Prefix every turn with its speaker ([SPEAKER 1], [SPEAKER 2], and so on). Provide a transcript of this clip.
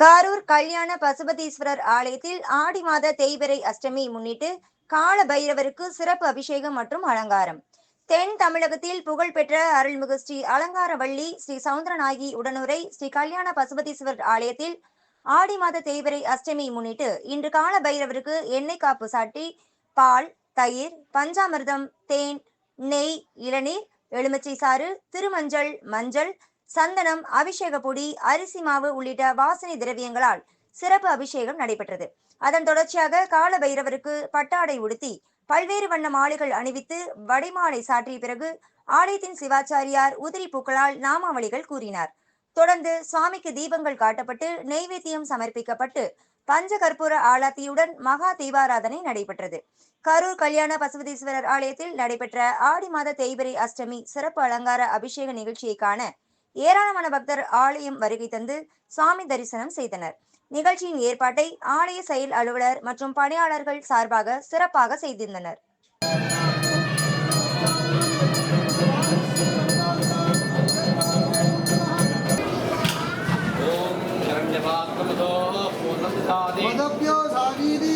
[SPEAKER 1] காரூர் கல்யாண பசுபதீஸ்வரர் ஆலயத்தில் ஆடி மாத தேய்பிறை அஷ்டமி முன்னிட்டு கால பைரவருக்கு சிறப்பு அபிஷேகம் மற்றும் அலங்காரம். தென் தமிழகத்தில் புகழ்பெற்ற அருள்மிகு ஸ்ரீ அலங்காரவள்ளி ஸ்ரீ சவுந்தரநாயகி உடனுரை ஸ்ரீ கல்யாண பசுபதீஸ்வரர் ஆலயத்தில் ஆடி மாத தேய்பிறை அஷ்டமி முன்னிட்டு இன்று கால பைரவருக்கு எண்ணெய் காப்பு சாட்டி பால், தயிர், பஞ்சாமிர்தம், தேன், நெய், இளநீர், எலுமிச்சை சாறு, திருமஞ்சள், மஞ்சள், சந்தனம், அபிஷேக பொடி, அரிசி மாவு உள்ளிட்ட வாசனை திரவியங்களால் சிறப்பு அபிஷேகம் நடைபெற்றது. அதன் தொடர்ச்சியாக கால பைரவருக்கு பட்டாடை உடுத்தி பல்வேறு வண்ண மாலைகள் அணிவித்து வடைமாலை சாற்றிய பிறகு ஆலயத்தின் சிவாச்சாரியார் உதிரி பூக்களால் நாமாவளிகள் கூறினார். தொடர்ந்து சுவாமிக்கு தீபங்கள் காட்டப்பட்டு நெய்வேத்தியம் சமர்ப்பிக்கப்பட்டு பஞ்ச கற்பூர ஆலாத்தியுடன் மகா தீபாராதனை நடைபெற்றது. கரூர் கல்யாண பசுபதீஸ்வரர் ஆலயத்தில் நடைபெற்ற ஆடி மாத தேய்பிறை அஷ்டமி சிறப்பு அலங்கார அபிஷேக நிகழ்ச்சியை காண ஏராளமான பக்தர் ஆலயம் வருகை தந்து சுவாமி தரிசனம் செய்தனர். நிகழ்ச்சியின் ஏற்பாட்டை ஆலய செயல் அலுவலர் மற்றும் பணியாளர்கள் சார்பாக சிறப்பாக செய்திருந்தனர்.
[SPEAKER 2] मदप्यो सावीदी